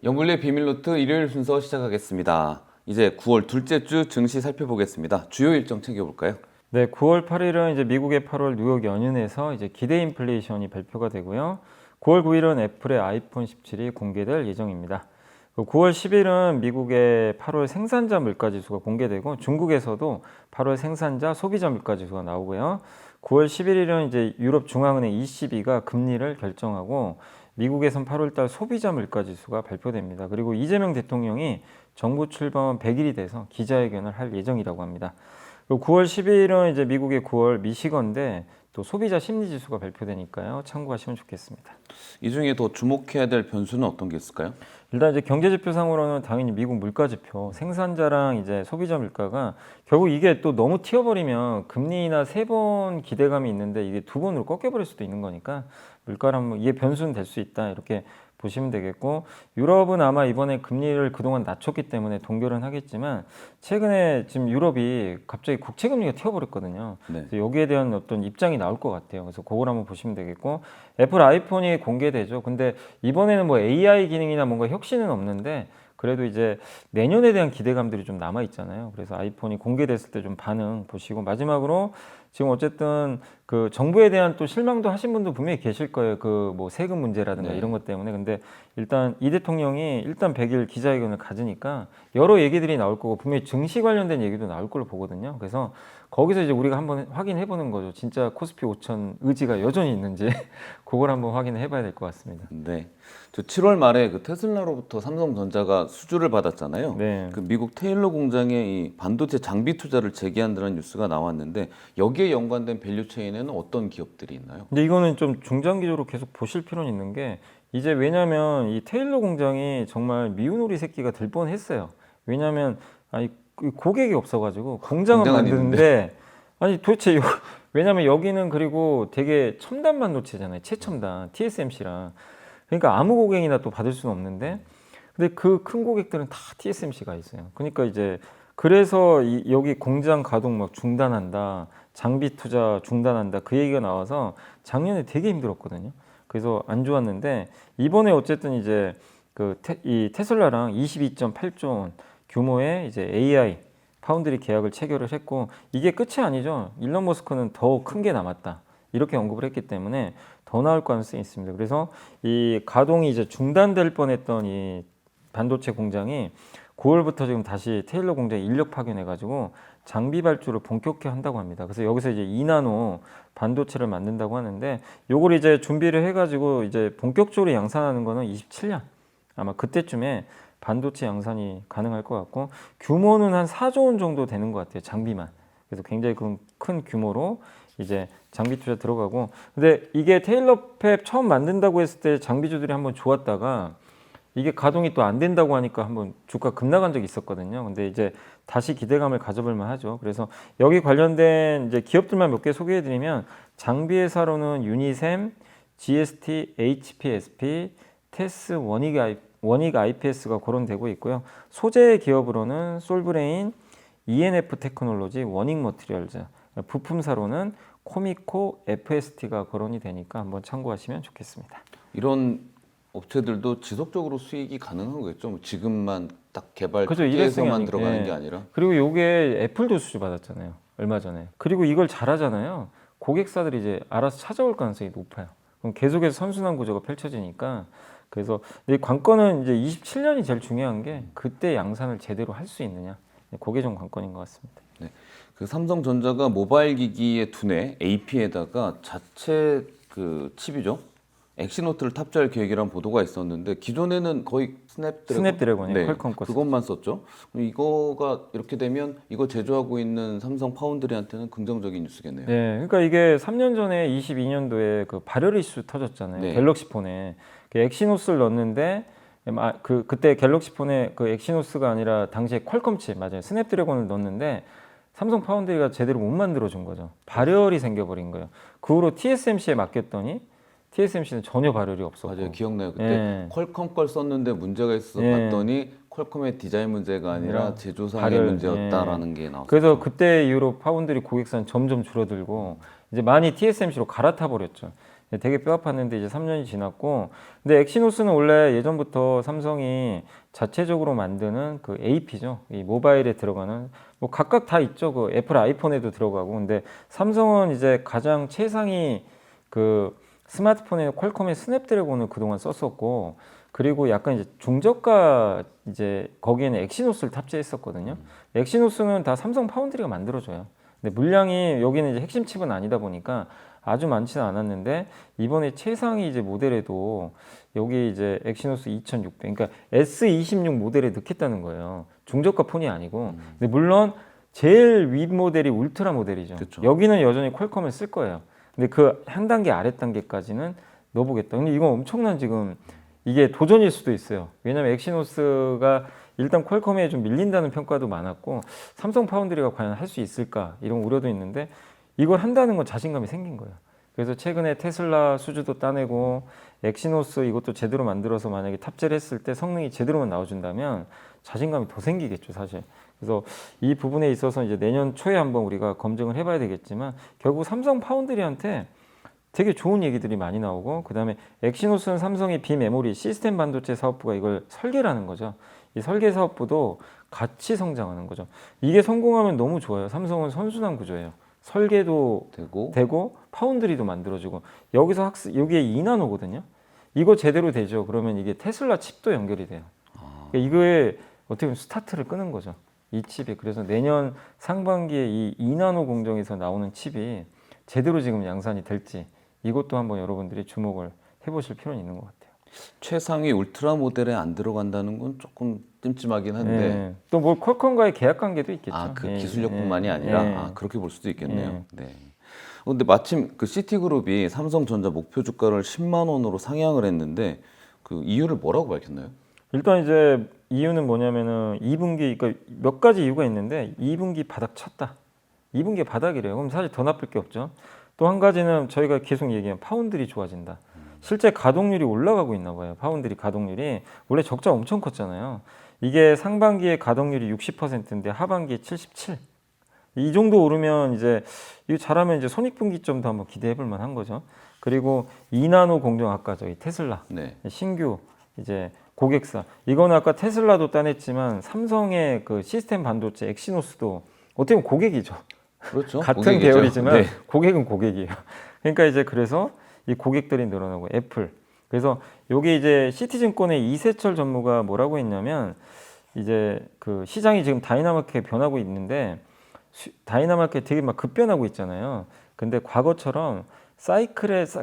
영블리의 비밀노트 일요일 순서 시작하겠습니다. 이제 9월 둘째 주 증시 살펴보겠습니다. 주요 일정 챙겨볼까요? 네, 9월 8일은 이제 미국의 8월 뉴욕 연은에서 이제 기대 인플레이션이 발표가 되고요. 9월 9일은 애플의 아이폰 17이 공개될 예정입니다. 9월 10일은 미국의 8월 생산자 물가 지수가 공개되고 중국에서도 8월 생산자 소비자 물가 지수가 나오고요. 9월 11일은 이제 유럽 중앙은행 ECB가 금리를 결정하고 미국에선 8월달 소비자 물가 지수가 발표됩니다. 그리고 이재명 대통령이 정부 출범 100일이 돼서 기자회견을 할 예정이라고 합니다. 9월 12일은 이제 미국의 9월 미시건대 또 소비자 심리 지수가 발표되니까요. 참고하시면 좋겠습니다. 이 중에 더 주목해야 될 변수는 어떤 게 있을까요? 일단 이제 경제 지표상으로는 당연히 미국 물가 지표, 생산자랑 이제 소비자 물가가 결국 이게 또 너무 튀어버리면 금리 인하 3번 기대감이 있는데 이게 2번으로 꺾여버릴 수도 있는 거니까 물가랑 이게 변수는 될 수 있다 이렇게 보시면 되겠고, 유럽은 아마 이번에 금리를 그동안 낮췄기 때문에 동결은 하겠지만 최근에 지금 유럽이 갑자기 국채 금리가 튀어버렸거든요. 네. 그래서 여기에 대한 어떤 입장이 나올 것 같아요. 그래서 그걸 한번 보시면 되겠고, 애플 아이폰이 공개되죠. 근데 이번에는 뭐 AI 기능이나 뭔가 혁신은 없는데 그래도 이제 내년에 대한 기대감들이 좀 남아 있잖아요. 그래서 아이폰이 공개됐을 때 좀 반응 보시고, 마지막으로 지금 어쨌든 그 정부에 대한 또 실망도 하신 분도 분명히 계실 거예요. 그 뭐 세금 문제라든가 네. 이런 것 때문에. 근데 일단 이 대통령이 일단 100일 기자회견을 가지니까 여러 얘기들이 나올 거고 분명히 증시 관련된 얘기도 나올 걸로 보거든요. 그래서 거기서 이제 우리가 한번 확인해 보는 거죠. 진짜 코스피 5천 의지가 여전히 있는지 그걸 한번 확인해 봐야 될 것 같습니다. 네. 저 7월 말에 그 테슬라로부터 삼성전자가 수주를 받았잖아요. 네. 그 미국 테일러 공장에 이 반도체 장비 투자를 재개한다는 뉴스가 나왔는데 여기에 연관된 밸류 체인에는 어떤 기업들이 있나요? 근데 이거는 좀 중장기적으로 계속 보실 필요는 있는 게, 이제 왜냐면 이 테일러 공장이 정말 미운 오리 새끼가 될 뻔했어요. 왜냐면 아니 고객이 없어가지고 공장은 공장은 만드는데 아니 도대체 왜냐면 여기는 그리고 되게 첨단 반도체잖아요. 최첨단 TSMC랑. 그러니까 아무 고객이나 또 받을 수는 없는데, 근데 그 큰 고객들은 다 TSMC가 있어요. 그러니까 이제 그래서 여기 공장 가동 막 중단한다, 장비 투자 중단한다 그 얘기가 나와서 작년에 되게 힘들었거든요. 그래서 안 좋았는데 이번에 어쨌든 이제 이 테슬라랑 22.8조 원 규모의 이제 AI 파운드리 계약을 체결을 했고, 이게 끝이 아니죠. 일론 머스크는 더 큰 게 남았다 이렇게 언급을 했기 때문에 더 나올 가능성이 있습니다. 그래서 이 가동이 이제 중단될 뻔했던 이 반도체 공장이 9월부터 지금 다시 테일러 공장에 인력 파견해가지고 장비 발주를 본격화 한다고 합니다. 그래서 여기서 이제 2나노 반도체를 만든다고 하는데, 요걸 이제 준비를 해가지고 이제 본격적으로 양산하는 거는 27년 아마 그때쯤에 반도체 양산이 가능할 것 같고, 규모는 한 4조 원 정도 되는 것 같아요, 장비만. 그래서 굉장히 큰 규모로 이제 장비 투자 들어가고, 근데 이게 테일러 팹 처음 만든다고 했을 때 장비주들이 한번 좋았다가 이게 가동이 또 안 된다고 하니까 한번 주가 급락한 적이 있었거든요. 근데 이제 다시 기대감을 가져볼 만하죠. 그래서 여기 관련된 이제 기업들만 몇 개 소개해드리면, 장비 회사로는 유니셈, GST, HPSP, 테스, 원익 IPS가 거론되고 있고요. 소재 기업으로는 솔브레인, ENF 테크놀로지, 원익 머티리얼즈, 부품사로는 코미코, FST가 거론이 되니까 한번 참고하시면 좋겠습니다. 이런 업체들도 지속적으로 수익이 가능한 거겠죠? 뭐 지금만 딱 개발 그죠, 투자에서만 들어가는 예. 게 아니라. 그리고 요게 애플도 수주 받았잖아요, 얼마 전에. 그리고 이걸 잘하잖아요. 고객사들이 이제 알아서 찾아올 가능성이 높아요. 그럼 계속해서 선순환 구조가 펼쳐지니까. 그래서 이 관건은 이제 27년이 제일 중요한 게 그때 양산을 제대로 할 수 있느냐. 그게 좀 관건인 것 같습니다. 네. 그 삼성전자가 모바일 기기의 두뇌 AP에다가 자체 그 칩이죠. 엑시노트를 탑재할 계획이란 보도가 있었는데 기존에는 거의 스냅드래곤이 네, 퀄컴 거 그것만 썼죠. 그럼 이거가 이렇게 되면 이거 제조하고 있는 삼성 파운드리한테는 긍정적인 뉴스겠네요. 네, 그러니까 이게 3년 전에 22년도에 그 발열 이슈 터졌잖아요. 네. 갤럭시 폰에 그 엑시노스를 넣었는데 그때 갤럭시 폰에 그 엑시노스가 아니라 당시에 퀄컴 칩 맞아요. 스냅드래곤을 넣었는데 삼성 파운드리가 제대로 못 만들어 준 거죠. 발열이 생겨버린 거예요. 그 후로 TSMC에 맡겼더니 TSMC는 전혀 발열이 없었고. 맞아요, 기억나요. 그때 예. 퀄컴 걸 썼는데 문제가 있어서 예. 봤더니 퀄컴의 디자인 문제가 아니라 제조상의 발열, 문제였다라는 게 나왔어요. 그래서 그때 이후로 파운드리 고객사는 점점 줄어들고 이제 많이 TSMC로 갈아타 버렸죠. 되게 뼈아팠는데 이제 3년이 지났고, 근데 엑시노스는 원래 예전부터 삼성이 자체적으로 만드는 그 AP죠. 이 모바일에 들어가는 뭐 각각 다 있죠. 그 애플 아이폰에도 들어가고. 근데 삼성은 이제 가장 최상위 그 스마트폰에 퀄컴의 스냅드래곤을 그동안 썼었고, 그리고 약간 이제 중저가 이제 거기에는 엑시노스를 탑재했었거든요. 엑시노스는 다 삼성 파운드리가 만들어줘요. 근데 물량이 여기는 이제 핵심 칩은 아니다 보니까 아주 많지는 않았는데, 이번에 최상위 이제 모델에도 여기 이제 엑시노스 2600, 그러니까 S26 모델에 넣겠다는 거예요. 중저가 폰이 아니고. 근데 물론 제일 윗 모델이 울트라 모델이죠. 그쵸. 여기는 여전히 퀄컴을 쓸 거예요. 근데 그 한 단계 아래 단계까지는 넣어보겠다. 근데 이건 엄청난 지금 이게 도전일 수도 있어요. 왜냐면 엑시노스가 일단 퀄컴에 좀 밀린다는 평가도 많았고, 삼성 파운드리가 과연 할 수 있을까 이런 우려도 있는데, 이걸 한다는 건 자신감이 생긴 거예요. 그래서 최근에 테슬라 수주도 따내고 엑시노스 이것도 제대로 만들어서 만약에 탑재를 했을 때 성능이 제대로만 나와준다면 자신감이 더 생기겠죠, 사실. 그래서 이 부분에 있어서 이제 내년 초에 한번 우리가 검증을 해봐야 되겠지만, 결국 삼성 파운드리한테 되게 좋은 얘기들이 많이 나오고, 그 다음에 엑시노스는 삼성의 비메모리 시스템 반도체 사업부가 이걸 설계를 하는 거죠. 이 설계 사업부도 같이 성장하는 거죠. 이게 성공하면 너무 좋아요. 삼성은 선순환 구조예요. 설계도 되고 파운드리도 만들어지고, 여기서 여기에 2나노거든요. 이거 제대로 되죠. 그러면 이게 테슬라 칩도 연결이 돼요. 그러니까 이거에 어떻게 보면 스타트를 끄는 거죠. 이 칩이. 그래서 내년 상반기에 이 2나노 공정에서 나오는 칩이 제대로 지금 양산이 될지, 이것도 한번 여러분들이 주목을 해보실 필요는 있는 것 같아요. 최상위 울트라 모델에 안 들어간다는 건 조금 찜찜하긴 한데 네. 또 뭐 퀄컴과의 계약 관계도 있겠죠. 아, 그 예, 기술력뿐만이 예, 아니라 예. 그렇게 볼 수도 있겠네요. 네. 근데 마침 그 시티그룹이 삼성전자 목표 주가를 10만 원으로 상향을 했는데 그 이유를 뭐라고 밝혔나요? 일단 이제 이유는 뭐냐면은 2분기, 그러니까 몇 가지 이유가 있는데 2분기 바닥 쳤다. 2분기 바닥이래요. 그럼 사실 더 나쁠 게 없죠. 또 한 가지는 저희가 계속 얘기한 파운드리 좋아진다. 실제 가동률이 올라가고 있나 봐요. 파운드리 가동률이 원래 적자 엄청 컸잖아요. 이게 상반기에 가동률이 60%인데 하반기에 77. 이 정도 오르면 이제 이거 잘하면 이제 손익분기점도 한번 기대해 볼 만한 거죠. 그리고 2나노 공정, 아까 저희 테슬라 네. 신규 이제 고객사, 이거는 아까 테슬라도 따냈지만 삼성의 그 시스템 반도체 엑시노스도 어떻게 보면 고객이죠. 그렇죠. 같은 고객이죠. 계열이지만 네. 고객은 고객이에요. 그러니까 이제 그래서 이 고객들이 늘어나고 애플. 그래서 요게 이제 시티증권의 이세철 전무가 뭐라고 했냐면, 이제 그 시장이 지금 다이나믹하게 변하고 있는데 다이나믹하게 되게 막 급변하고 있잖아요. 근데 과거처럼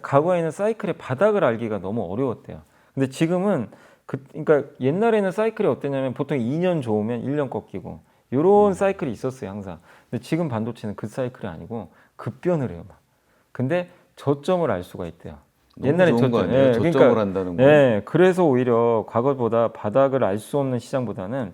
과거에는 사이클의 바닥을 알기가 너무 어려웠대요. 근데 지금은 그러니까 옛날에는 사이클이 어땠냐면 보통 2년 좋으면 1년 꺾이고 요런 사이클이 있었어요, 항상. 근데 지금 반도체는 그 사이클이 아니고 급변을 해요, 막. 근데 저점을 알 수가 있대요. 옛날에 좋은 거 아니에요? 저점을 그러니까, 한다는 거. 네, 그래서 오히려 과거보다 바닥을 알 수 없는 시장보다는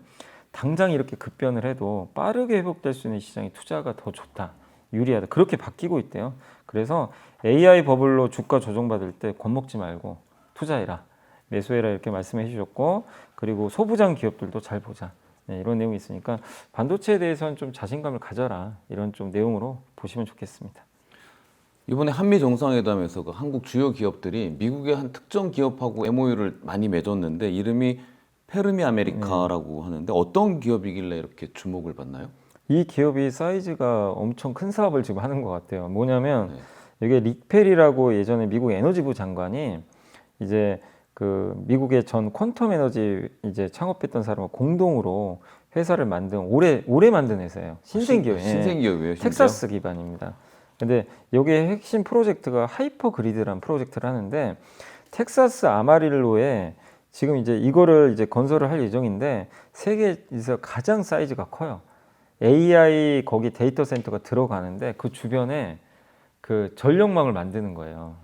당장 이렇게 급변을 해도 빠르게 회복될 수 있는 시장이 투자가 더 좋다, 유리하다, 그렇게 바뀌고 있대요. 그래서 AI 버블로 주가 조정받을 때 겁먹지 말고 투자해라, 매수해라, 이렇게 말씀해 주셨고, 그리고 소부장 기업들도 잘 보자, 네, 이런 내용이 있으니까 반도체에 대해서는 좀 자신감을 가져라, 이런 좀 내용으로 보시면 좋겠습니다. 이번에 한미 정상회담에서 그 한국 주요 기업들이 미국의 한 특정 기업하고 MOU를 많이 맺었는데 이름이 페르미 아메리카라고 하는데 어떤 기업이길래 이렇게 주목을 받나요? 이 기업이 사이즈가 엄청 큰 사업을 지금 하는 것 같아요. 뭐냐면 이게 릭 페리라고 예전에 미국 에너지부 장관이 이제 그 미국의 전 퀀텀 에너지 이제 창업했던 사람과 공동으로 회사를 올해 만든 회사예요. 신생기업. 신생기업이에요. 텍사스 기반입니다. 근데 여기에 핵심 프로젝트가 하이퍼 그리드라는 프로젝트를 하는데, 텍사스 아마릴로에 지금 이제 이거를 이제 건설을 할 예정인데 세계에서 가장 사이즈가 커요. AI 거기 데이터 센터가 들어가는데 그 주변에 그 전력망을 만드는 거예요.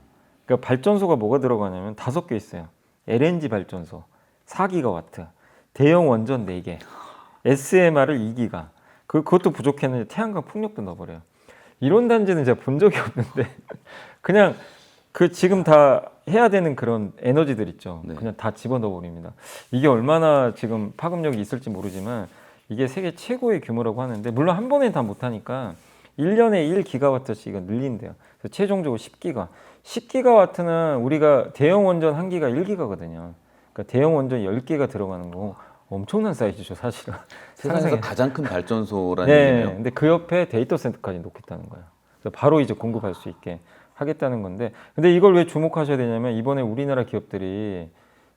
그러니까 발전소가 뭐가 들어가냐면 5개 있어요. LNG 발전소 4기가와트, 대형 원전 4개, SMR을 2기가. 그것도 부족했는데 태양광 풍력도 넣어버려요. 이런 단지는 제가 본 적이 없는데 그냥 그 지금 다 해야 되는 그런 에너지들 있죠. 네. 그냥 다 집어넣어 버립니다. 이게 얼마나 지금 파급력이 있을지 모르지만 이게 세계 최고의 규모라고 하는데, 물론 한 번에 다 못하니까 1년에 1기가와트씩 늘린대요. 그래서 최종적으로 10기가. 10기가와트는 우리가 대형 원전 1기가 1기가거든요. 그러니까 대형 원전 10개가 들어가는 거 엄청난 사이즈죠, 사실은. 세상에서 상상해. 가장 큰 발전소라는 네, 얘기네요. 근데 그 옆에 데이터 센터까지 놓겠다는 거예요. 그래서 바로 이제 공급할 수 있게 하겠다는 건데, 근데 이걸 왜 주목하셔야 되냐면 이번에 우리나라 기업들이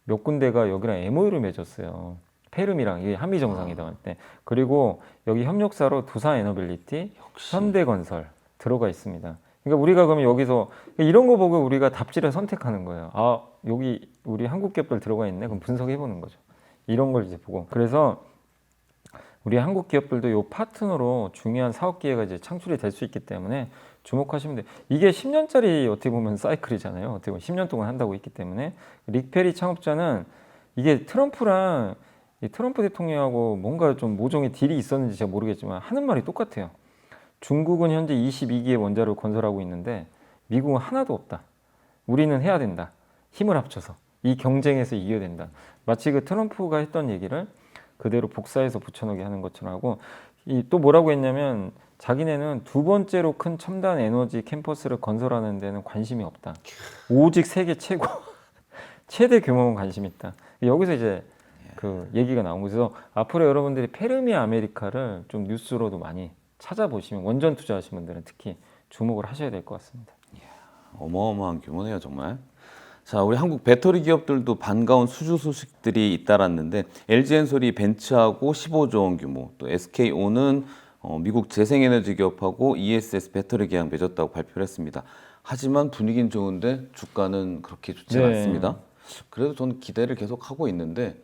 몇 군데가 여기랑 MOU를 맺었어요. 페름이랑 이게 한미 정상회담 할 때. 그리고 여기 협력사로 두산에너빌리티, 현대건설 들어가 있습니다. 그러니까 우리가 그러면 여기서 이런 거 보고 우리가 답지를 선택하는 거예요. 아, 여기 우리 한국 기업들 들어가 있네. 그럼 분석해 보는 거죠. 이런 걸 이제 보고. 그래서 우리 한국 기업들도 이 파트너로 중요한 사업 기회가 이제 창출이 될 수 있기 때문에 주목하시면 돼요. 이게 10년짜리 어떻게 보면 사이클이잖아요. 어떻게 보면 10년 동안 한다고 했기 때문에 릭 페리 창업자는 이게 트럼프랑 이 트럼프 대통령하고 뭔가 좀 모종의 딜이 있었는지 제가 모르겠지만 하는 말이 똑같아요. 중국은 현재 22기의 원자를 건설하고 있는데 미국은 하나도 없다. 우리는 해야 된다. 힘을 합쳐서 이 경쟁에서 이겨야 된다. 마치 그 트럼프가 했던 얘기를 그대로 복사해서 붙여넣기 하는 것처럼 하고 또 뭐라고 했냐면 자기네는 두 번째로 큰 첨단 에너지 캠퍼스를 건설하는 데는 관심이 없다. 오직 세계 최고 최대 규모만 관심 있다. 여기서 이제 그 얘기가 나온 거예요. 그래서 앞으로 여러분들이 페르미 아메리카를 좀 뉴스로도 많이 찾아보시면 원전 투자하시는 분들은 특히 주목을 하셔야 될 것 같습니다. 어마어마한 규모네요, 정말. 자, 우리 한국 배터리 기업들도 반가운 수주 소식들이 잇따랐는데 LG엔솔이 벤츠하고 15조 원 규모, 또 SK온은 미국 재생에너지 기업하고 ESS 배터리 계약 맺었다고 발표를 했습니다. 하지만 분위기는 좋은데 주가는 그렇게 좋지 네. 않습니다. 그래도 저는 기대를 계속 하고 있는데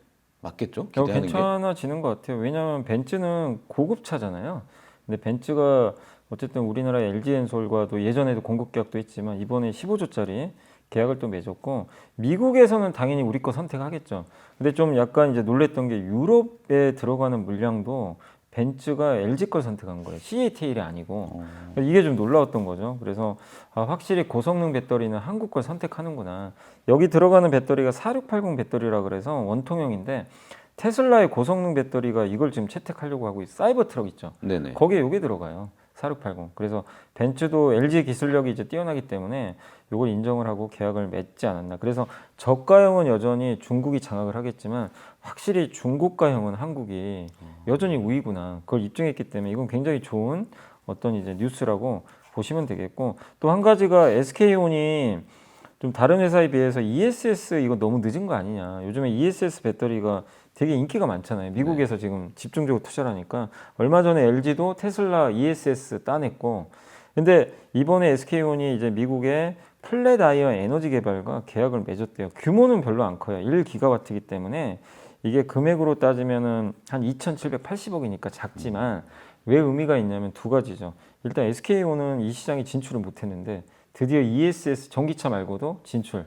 맞겠죠? 기대하는 게. 괜찮아지는 것 같아요. 왜냐하면 벤츠는 고급차잖아요. 근데 벤츠가 어쨌든 우리나라 LG엔솔과도 예전에도 공급 계약도 했지만 이번에 15조짜리 계약을 또 맺었고 미국에서는 당연히 우리 거 선택하겠죠. 근데 좀 약간 이제 놀랬던 게 유럽에 들어가는 물량도 벤츠가 LG 걸 선택한 거예요. CATL이 아니고 이게 좀 놀라웠던 거죠. 그래서 확실히 고성능 배터리는 한국 걸 선택하는구나. 여기 들어가는 배터리가 4680 배터리라 그래서 원통형인데 테슬라의 고성능 배터리가 이걸 지금 채택하려고 하고 있어요. 사이버 트럭 있죠. 네네. 거기에 이게 들어가요. 4680. 그래서 벤츠도 LG 기술력이 이제 뛰어나기 때문에 이걸 인정을 하고 계약을 맺지 않았나. 그래서 저가형은 여전히 중국이 장악을 하겠지만 확실히 중고가형은 한국이 여전히 우위구나. 그걸 입증했기 때문에 이건 굉장히 좋은 어떤 이제 뉴스라고 보시면 되겠고 또 한 가지가 SK온이 좀 다른 회사에 비해서 ESS 이거 너무 늦은 거 아니냐. 요즘에 ESS 배터리가 되게 인기가 많잖아요. 미국에서 지금 집중적으로 투자를 하니까 얼마 전에 LG도 테슬라 ESS 따냈고 근데 이번에 SK온이 이제 미국의 플랫 아이언 에너지 개발과 계약을 맺었대요. 규모는 별로 안 커요. 1기가와트이기 때문에 이게 금액으로 따지면은 한 2,780억이니까 작지만 왜 의미가 있냐면 두 가지죠. 일단 SK온은 이 시장에 진출을 못 했는데 드디어 ESS 전기차 말고도 진출.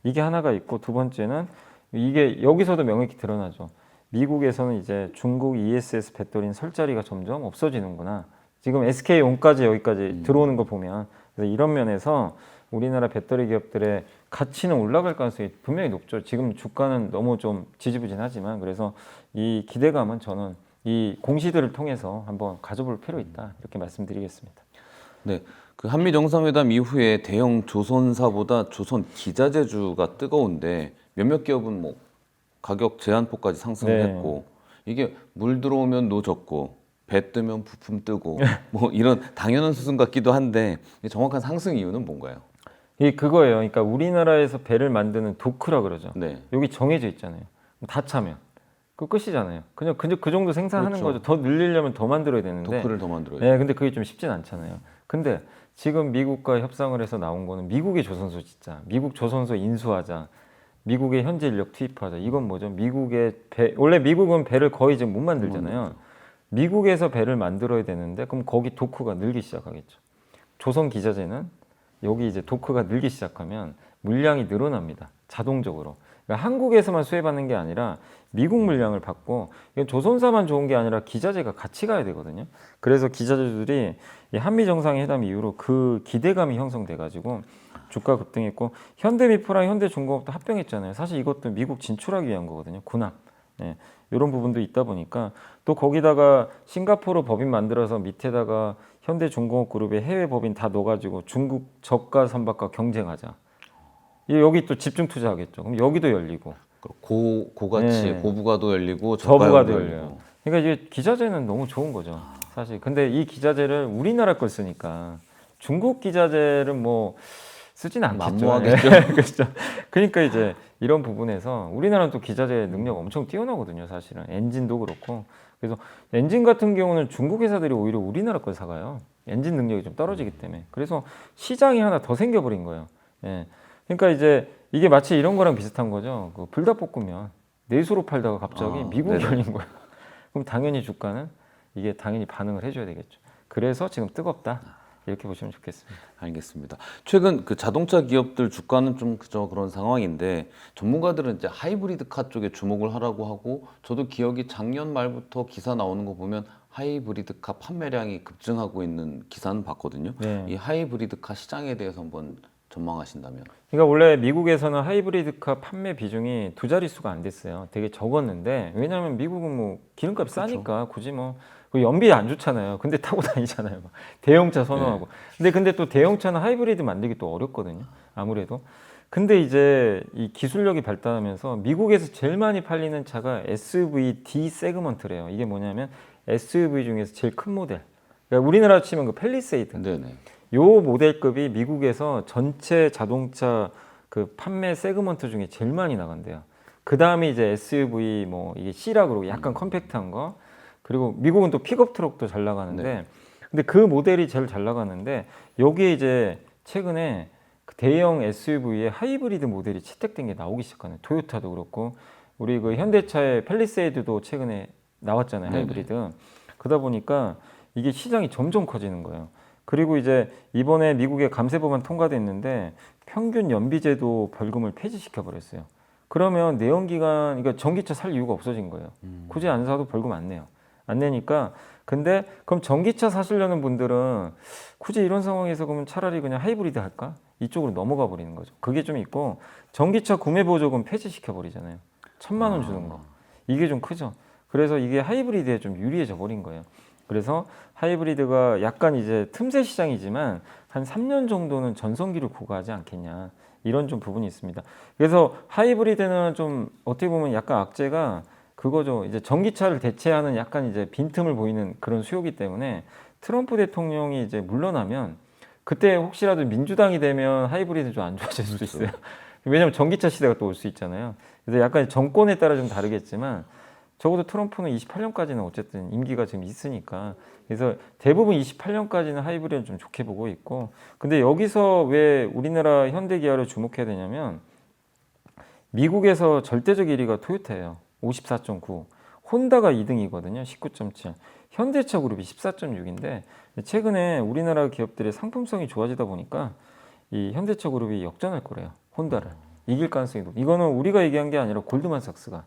이게 하나가 있고 두 번째는 이게 여기서도 명확히 드러나죠. 미국에서는 이제 중국 ESS 배터리는 설 자리가 점점 없어지는구나. 지금 SK온까지 여기까지 들어오는 거 보면 그래서 이런 면에서 우리나라 배터리 기업들의 가치는 올라갈 가능성이 분명히 높죠. 지금 주가는 너무 좀 지지부진하지만 그래서 이 기대감은 저는 이 공시들을 통해서 한번 가져볼 필요 있다 이렇게 말씀드리겠습니다. 네, 그 한미 정상회담 이후에 대형 조선사보다 조선 기자재주가 뜨거운데 몇몇 기업은 뭐 가격 제한폭까지 상승했고 이게 물 들어오면 노 젓고 배 뜨면 부품 뜨고 뭐 이런 당연한 수순 같기도 한데 정확한 상승 이유는 뭔가요? 이 그거예요. 그러니까 우리나라에서 배를 만드는 도크라 그러죠. 네. 여기 정해져 있잖아요. 다 차면 그 끝이잖아요. 그냥 그 정도 생산하는 그렇죠. 거죠. 더 늘리려면 더 만들어야 되는데. 도크를 더 만들어야 네, 근데 그게 좀 쉽진 않잖아요. 근데 지금 미국과 협상을 해서 나온 거는 미국의 조선소 짓자, 미국 조선소 인수하자, 미국의 현지 인력 투입하자. 이건 뭐죠? 미국의 배, 원래 미국은 배를 거의 지금 못 만들잖아요. 미국에서 배를 만들어야 되는데 그럼 거기 도크가 늘기 시작하겠죠. 조선 기자재는 여기 이제 도크가 늘기 시작하면 물량이 늘어납니다. 자동적으로. 그러니까 한국에서만 수혜받는 게 아니라 미국 물량을 받고 이건 조선사만 좋은 게 아니라 기자재가 같이 가야 되거든요. 그래서 기자재들이 이 한미 정상회담 이후로 그 기대감이 형성돼 가지고 주가 급등했고 현대미포랑 현대중공업도 합병했잖아요. 사실 이것도 미국 진출하기 위한 거거든요. 군합. 예, 이런 부분도 있다 보니까 또 거기다가 싱가포르 법인 만들어서 밑에다가 현대중공업그룹의 해외 법인 다 넣어가지고 중국 저가 선박과 경쟁하자. 여기 또 집중 투자하겠죠. 그럼 여기도 열리고 고가치의 네. 고부가도 열리고 저부가도 저가도 열려요. 그러니까 이게 기자재는 너무 좋은 거죠. 사실. 근데 이 기자재를 우리나라 걸 쓰니까 중국 기자재는 뭐 쓰진 않겠죠. 만무하겠죠. 예, 그렇죠. 그러니까 이제 이런 부분에서 우리나라는 또 기자재 능력 엄청 뛰어나거든요. 사실은 엔진도 그렇고. 그래서 엔진 같은 경우는 중국 회사들이 오히려 우리나라 걸 사가요. 엔진 능력이 좀 떨어지기 때문에. 그래서 시장이 하나 더 생겨버린 거예요. 예. 그러니까 이제 이게 마치 이런 거랑 비슷한 거죠. 그 불닭볶음면 내수로 팔다가 갑자기 미국이 네네. 열린 거예요. 그럼 당연히 주가는 이게 당연히 반응을 해줘야 되겠죠. 그래서 지금 뜨겁다 이렇게 보시면 좋겠습니다. 알겠습니다. 최근 그 자동차 기업들 주가는 좀 그저 그런 상황인데 전문가들은 이제 하이브리드카 쪽에 주목을 하라고 하고 저도 기억이 작년 말부터 기사 나오는 거 보면 하이브리드카 판매량이 급증하고 있는 기사는 봤거든요. 네. 이 하이브리드카 시장에 대해서 한번 전망하신다면. 그러니까 원래 미국에서는 하이브리드카 판매 비중이 두 자릿수가 안 됐어요. 되게 적었는데 왜냐하면 미국은 뭐 기름값이 싸니까 굳이 뭐 연비 안 좋잖아요. 근데 타고 다니잖아요. 막 대형차 선호하고. 근데 또 대형차는 하이브리드 만들기 또 어렵거든요. 아무래도. 근데 이제 이 기술력이 발달하면서 미국에서 제일 많이 팔리는 차가 SUV D 세그먼트래요. 이게 뭐냐면 SUV 중에서 제일 큰 모델. 그러니까 우리나라 치면 그 팰리세이드. 네네. 요 모델급이 미국에서 전체 자동차 그 판매 세그먼트 중에 제일 많이 나간대요. 그 다음에 이제 SUV 뭐 이게 C라 그러고 약간 컴팩트한 거. 그리고 미국은 또 픽업 트럭도 잘 나가는데, 네. 근데 그 모델이 제일 잘 나가는데 여기에 이제 최근에 그 대형 SUV에 하이브리드 모델이 채택된 게 나오기 시작하네. 토요타도 그렇고 우리 그 현대차의 팰리세이드도 최근에 나왔잖아요. 네네. 하이브리드. 그러다 보니까 이게 시장이 점점 커지는 거예요. 그리고 이제 이번에 미국의 감세 법안 통과됐는데 평균 연비제도 벌금을 폐지시켜 버렸어요. 그러면 내연기관, 그러니까 전기차 살 이유가 없어진 거예요. 굳이 안 사도 벌금 안 내요. 안 내니까. 근데 그럼 전기차 사시려는 분들은 굳이 이런 상황에서 그러면 차라리 그냥 하이브리드 할까? 이쪽으로 넘어가 버리는 거죠. 그게 좀 있고 전기차 구매 보조금 폐지시켜 버리잖아요. 1,000만 원 주는 거. 이게 좀 크죠. 그래서 이게 하이브리드에 좀 유리해져 버린 거예요. 그래서 하이브리드가 약간 이제 틈새 시장이지만 한 3년 정도는 전성기를 구가하지 않겠냐. 이런 좀 부분이 있습니다. 그래서 하이브리드는 좀 어떻게 보면 약간 악재가 그거죠. 이제 전기차를 대체하는 약간 이제 빈틈을 보이는 그런 수요기 때문에 트럼프 대통령이 이제 물러나면 그때 혹시라도 민주당이 되면 하이브리드 좀 안 좋아질 수도 있어요. 왜냐하면 전기차 시대가 또 올 수 있잖아요. 그래서 약간 정권에 따라 좀 다르겠지만 적어도 트럼프는 28년까지는 어쨌든 임기가 지금 있으니까 그래서 대부분 28년까지는 하이브리드는 좀 좋게 보고 있고 근데 여기서 왜 우리나라 현대기아를 주목해야 되냐면 미국에서 절대적 1위가 토요타예요. 54.9. 혼다가 2등이거든요. 19.7. 현대차 그룹이 14.6인데 최근에 우리나라 기업들의 상품성이 좋아지다 보니까 이 현대차 그룹이 역전할 거래요. 혼다를. 이길 가능성이 높고 이거는 우리가 얘기한 게 아니라 골드만삭스가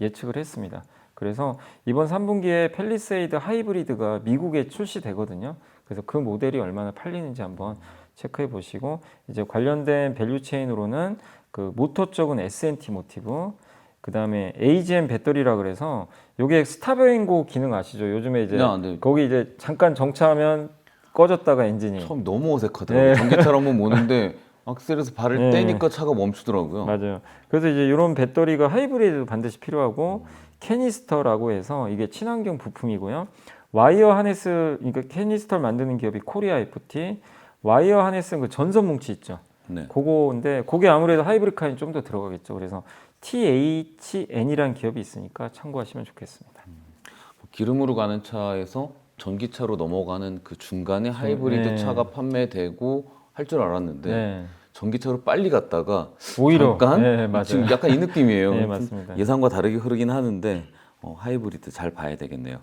예측을 했습니다. 그래서 이번 3분기에 팰리세이드 하이브리드가 미국에 출시되거든요. 그래서 그 모델이 얼마나 팔리는지 한번 체크해 보시고 이제 관련된 밸류 체인으로는 그 모터 쪽은 S&T 모티브, 그 다음에 AGM 배터리라 그래서 요게 스탑앤고 기능 아시죠? 요즘에 이제 네. 거기 이제 잠깐 정차하면 꺼졌다가 엔진이 처음 너무 어색하더라고요. 네. 전기차로 한번 모는데 악셀에서 발을 네. 떼니까 차가 멈추더라고요. 맞아요. 그래서 이제 이런 배터리가 하이브리드도 반드시 필요하고 캐니스터라고 해서 이게 친환경 부품이고요. 와이어 하네스, 그러니까 캐니스터를 만드는 기업이 코리아 FT. 와이어 하네스는 그 전선 뭉치 있죠. 네. 그거인데 그게 아무래도 하이브리드카에 좀 더 들어가겠죠. 그래서 THN이라는 기업이 있으니까 참고하시면 좋겠습니다. 기름으로 가는 차에서 전기차로 넘어가는 그 중간에 하이브리드 네. 차가 판매되고 할 줄 알았는데 네. 전기차로 빨리 갔다가 오히려 잠깐 네, 맞아요. 지금 약간 이 느낌이에요. 네, 좀 맞습니다. 예상과 다르게 흐르긴 하는데 하이브리드 잘 봐야 되겠네요.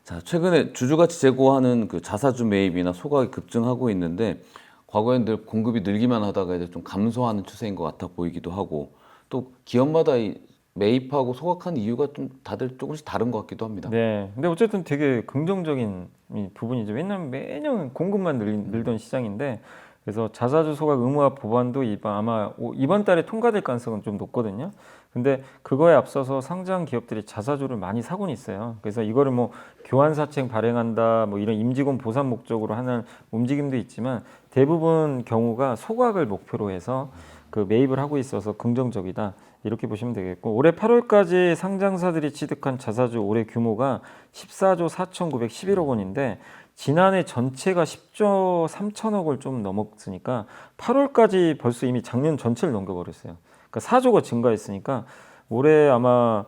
자, 최근에 주주가치 제고하는 그 자사주 매입이나 소각이 급증하고 있는데 과거엔 늘 공급이 늘기만 하다가 이제 좀 감소하는 추세인 것 같아 보이기도 하고 또 기업마다 이 매입하고 소각하는 이유가 좀 다들 조금씩 다른 것 같기도 합니다. 네. 근데 어쨌든 되게 긍정적인 이 부분이죠. 왜냐하면 매년 공급만 늘던 시장인데 그래서 자사주 소각 의무화 법안도 이번 달에 통과될 가능성은 좀 높거든요. 근데 그거에 앞서서 상장 기업들이 자사주를 많이 사고는 있어요. 그래서 이거를 뭐 교환사채 발행한다, 뭐 이런 임직원 보상 목적으로 하는 움직임도 있지만 대부분 경우가 소각을 목표로 해서 그 매입을 하고 있어서 긍정적이다. 이렇게 보시면 되겠고, 올해 8월까지 상장사들이 취득한 자사주 올해 규모가 14조 4,911억 원인데 지난해 전체가 10조 3천억을 좀 넘었으니까 8월까지 벌써 이미 작년 전체를 넘겨버렸어요. 그러니까 4조가 증가했으니까 올해 아마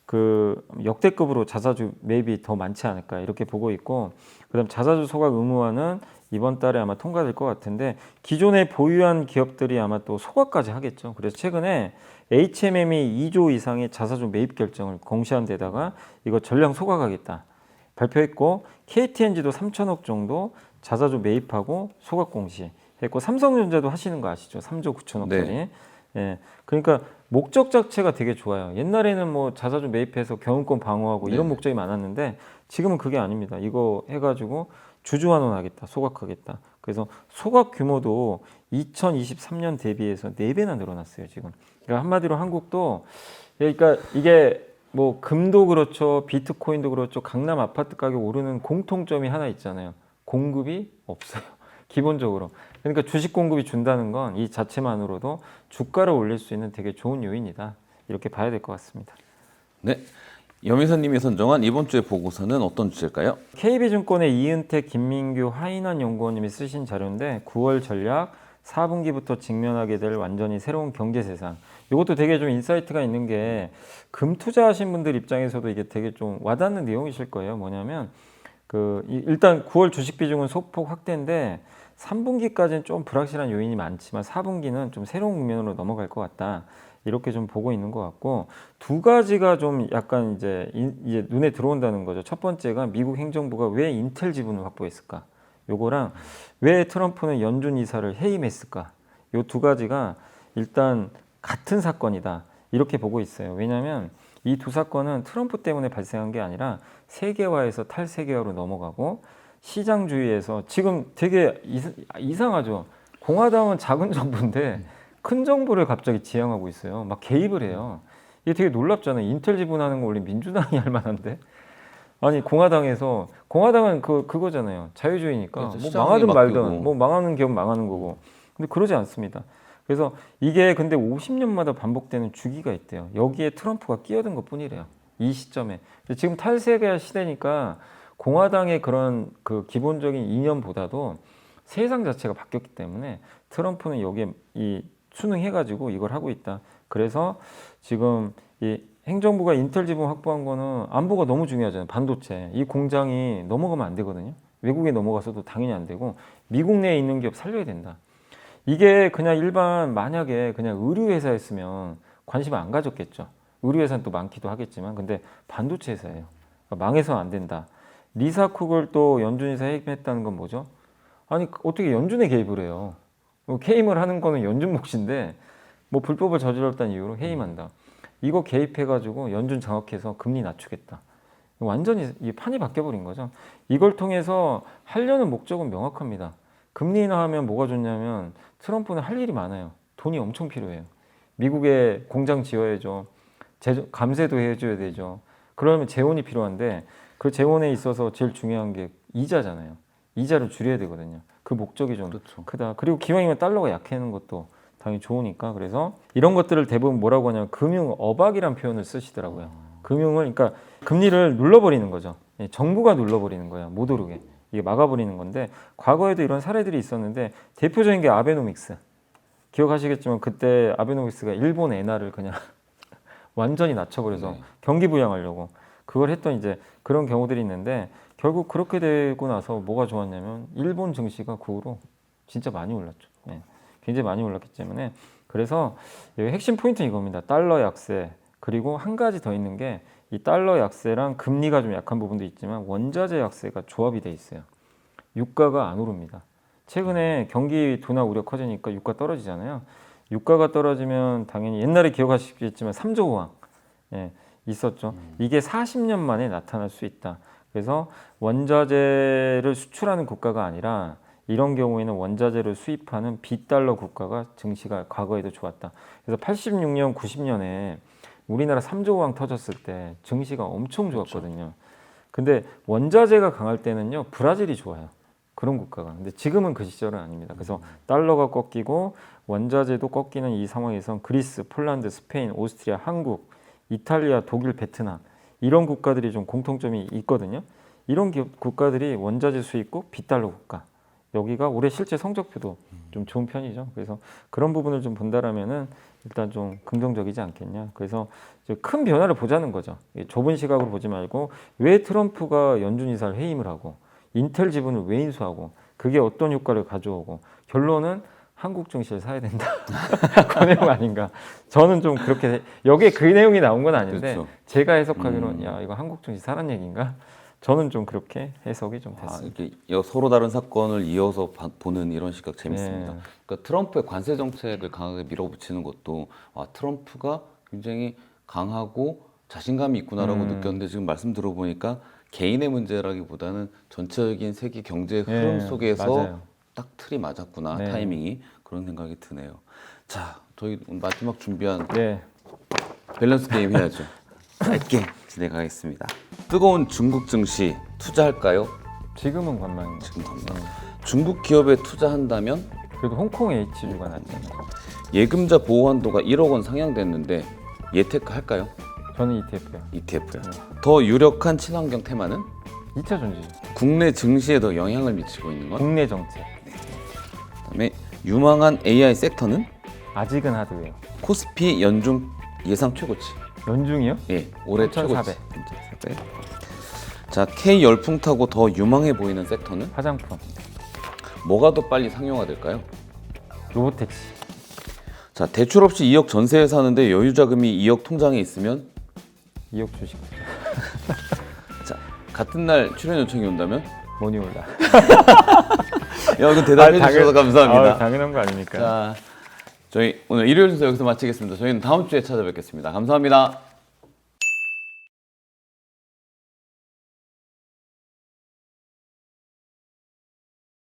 그 역대급으로 자사주 매입이 더 많지 않을까 이렇게 보고 있고, 그다음 자사주 소각 의무화는 이번 달에 아마 통과될 것 같은데 기존에 보유한 기업들이 아마 또 소각까지 하겠죠. 그래서 최근에 HMM이 2조 이상의 자사주 매입 결정을 공시한 데다가 이거 전량 소각하겠다 발표했고, KTNG도 3천억 정도 자사주 매입하고 소각 공시했고, 삼성전자도 하시는 거 아시죠? 3조 9천억짜리. 네. 예, 그러니까 목적 자체가 되게 좋아요. 옛날에는 뭐 자사주 매입해서 경영권 방어하고 이런 네. 목적이 많았는데 지금은 그게 아닙니다. 이거 해가지고 주주환원하겠다, 소각하겠다. 그래서 소각 규모도 2023년 대비해서 4배나 늘어났어요, 지금. 그러니까 한마디로 한국도, 그러니까 이게 뭐 금도 그렇죠, 비트코인도 그렇죠, 강남 아파트 가격 오르는 공통점이 하나 있잖아요. 공급이 없어요, 기본적으로. 그러니까 주식 공급이 준다는 건 이 자체만으로도 주가를 올릴 수 있는 되게 좋은 요인이다. 이렇게 봐야 될 것 같습니다. 네. 염희선님이 선정한 이번 주의 보고서는 어떤 주제일까요? KB증권의 이은택, 김민규, 하인환 연구원님이 쓰신 자료인데 9월 전략 4분기부터 직면하게 될 완전히 새로운 경제 세상. 이것도 되게 좀 인사이트가 있는 게 금 투자하신 분들 입장에서도 이게 되게 좀 와닿는 내용이실 거예요. 뭐냐면 일단 9월 주식 비중은 소폭 확대인데 3분기까지는 좀 불확실한 요인이 많지만 4분기는 좀 새로운 국면으로 넘어갈 것 같다. 이렇게 좀 보고 있는 것 같고, 두 가지가 좀 약간 이제 눈에 들어온다는 거죠. 첫 번째가 미국 행정부가 왜 인텔 지분을 확보했을까? 요거랑 왜 트럼프는 연준 이사를 해임했을까? 요 두 가지가 일단 같은 사건이다. 이렇게 보고 있어요. 왜냐하면 이 두 사건은 트럼프 때문에 발생한 게 아니라 세계화에서 탈세계화로 넘어가고 시장주의에서 지금 되게 이상하죠. 공화당은 작은 정부인데 큰 정부를 갑자기 지향하고 있어요. 막 개입을 해요. 이게 되게 놀랍잖아요. 인텔 지분하는 거 원래 민주당이 할 만한데. 아니 공화당은 그거잖아요. 자유주의니까 그렇죠. 뭐 시장이 망하든 맡기고. 말든 뭐 망하는 기업 망하는 거고. 근데 그러지 않습니다. 그래서 이게 근데 50년마다 반복되는 주기가 있대요. 여기에 트럼프가 끼어든 것뿐이래요. 이 시점에. 지금 탈세계 시대니까 공화당의 그런 그 기본적인 이념보다도 세상 자체가 바뀌었기 때문에 트럼프는 여기에 순응해가지고 이걸 하고 있다. 그래서 지금 이 행정부가 인텔 지분 확보한 거는 안보가 너무 중요하잖아요. 반도체. 이 공장이 넘어가면 안 되거든요. 외국에 넘어가서도 당연히 안 되고 미국 내에 있는 기업 살려야 된다. 이게 그냥 만약에 그냥 의류 회사였으면 관심 안 가졌겠죠. 의류 회사는 또 많기도 하겠지만, 근데 반도체 회사예요. 그러니까 망해서는 안 된다. 리사쿡을 또 연준에서 해임했다는 건 뭐죠? 아니 어떻게 연준에 개입을 해요? 해임을 하는 거는 연준 몫인데 뭐 불법을 저질렀다는 이유로 해임한다. 이거 개입해가지고 연준 장악해서 금리 낮추겠다. 완전히 이 판이 바뀌어버린 거죠. 이걸 통해서 하려는 목적은 명확합니다. 금리 인하하면 뭐가 좋냐면 트럼프는 할 일이 많아요. 돈이 엄청 필요해요. 미국에 공장 지어야죠. 감세도 해줘야 되죠. 그러면 재원이 필요한데 그 재원에 있어서 제일 중요한 게 이자잖아요. 이자를 줄여야 되거든요. 그 목적이 좀 그렇죠. 크다. 그리고 기왕이면 달러가 약해지는 것도 당연히 좋으니까. 그래서 이런 것들을 대부분 뭐라고 하냐면 금융 어박이란 표현을 쓰시더라고요. 금융을 그러니까 금리를 눌러버리는 거죠. 정부가 눌러버리는 거야. 못 오르게. 이게 막아버리는 건데 과거에도 이런 사례들이 있었는데 대표적인 게 아베노믹스. 기억하시겠지만 그때 아베노믹스가 일본 엔화를 그냥 완전히 낮춰버려서 네. 경기 부양하려고 그걸 했던 이제 그런 경우들이 있는데 결국 그렇게 되고 나서 뭐가 좋았냐면 일본 증시가 그 후로 진짜 많이 올랐죠. 네. 굉장히 많이 올랐기 때문에 그래서 여기 핵심 포인트는 이겁니다. 달러 약세 그리고 한 가지 더 있는 게 이 달러 약세랑 금리가 좀 약한 부분도 있지만 원자재 약세가 조합이 돼 있어요. 유가가 안 오릅니다. 최근에 경기 둔화 우려 커지니까 유가 떨어지잖아요. 유가가 떨어지면 당연히 옛날에 기억하시겠지만 3조 호황 있었죠. 이게 40년 만에 나타날 수 있다. 그래서 원자재를 수출하는 국가가 아니라 이런 경우에는 원자재를 수입하는 비달러 국가가 증시가 과거에도 좋았다. 그래서 86년, 90년에 우리나라 3조 강 터졌을 때 증시가 엄청 좋았거든요. 근데 원자재가 강할 때는요, 브라질이 좋아요. 그런 국가가. 근데 지금은 그 시절은 아닙니다. 그래서 달러가 꺾이고 원자재도 꺾이는 이 상황에선 그리스, 폴란드, 스페인, 오스트리아, 한국, 이탈리아, 독일, 베트남 이런 국가들이 좀 공통점이 있거든요. 이런 국가들이 원자재 수입국 비달러 국가. 여기가 올해 실제 성적표도 좀 좋은 편이죠. 그래서 그런 부분을 좀 본다라면은 일단 좀 긍정적이지 않겠냐. 그래서 이제 큰 변화를 보자는 거죠. 좁은 시각으로 보지 말고 왜 트럼프가 연준 이사를 해임을 하고 인텔 지분을 왜 인수하고 그게 어떤 효과를 가져오고 결론은 한국 증시를 사야 된다. 그 내용 아닌가. 저는 좀 그렇게 여기에 그 내용이 나온 건 아닌데 그렇죠. 제가 해석하기로는 야 이거 한국 증시 사란 얘기인가? 저는 좀 그렇게 해석이 좀 됐습니다. 이렇게 서로 다른 사건을 이어서 보는 이런 시각 재밌습니다. 네. 그러니까 트럼프의 관세 정책을 강하게 밀어붙이는 것도 트럼프가 굉장히 강하고 자신감이 있구나라고 느꼈는데 지금 말씀 들어보니까 개인의 문제라기보다는 전체적인 세계 경제 흐름 네, 속에서 맞아요. 딱 틀이 맞았구나. 네. 타이밍이 그런 생각이 드네요. 자, 저희 오늘 마지막 준비한 네. 밸런스 게임 해야죠. 짧게 진행하겠습니다. 뜨거운 중국 증시 투자할까요? 지금은 관망입니다. 지금 갑니다. 중국 기업에 투자한다면 그래도 홍콩 H주가 낫잖아요. 예금자 보호 한도가 1억 원 상향됐는데 예테크 할까요? 저는 ETF요. ETF요. 더 유력한 친환경 테마는 2차 전지. 국내 증시에 더 영향을 미치고 있는 것. 국내 정책. 그다음에 유망한 AI 섹터는 아직은 하드웨어. 코스피 연중 예상 최고치. 연중이요? 예, 올해 3,400. 최고치. 자, K 열풍 타고 더 유망해 보이는 섹터는 화장품. 뭐가 더 빨리 상용화될까요? 로보택시. 자, 대출 없이 2억 전세에 사는데 여유 자금이 2억 통장에 있으면 2억 주식. 자, 같은 날 출연 요청이 온다면 모니올라. 야, 이거 대답해 주셔서 감사합니다. 당연한 거 아닙니까? 자, 저희 오늘 일요일 순서 여기서 마치겠습니다. 저희는 다음 주에 찾아뵙겠습니다. 감사합니다.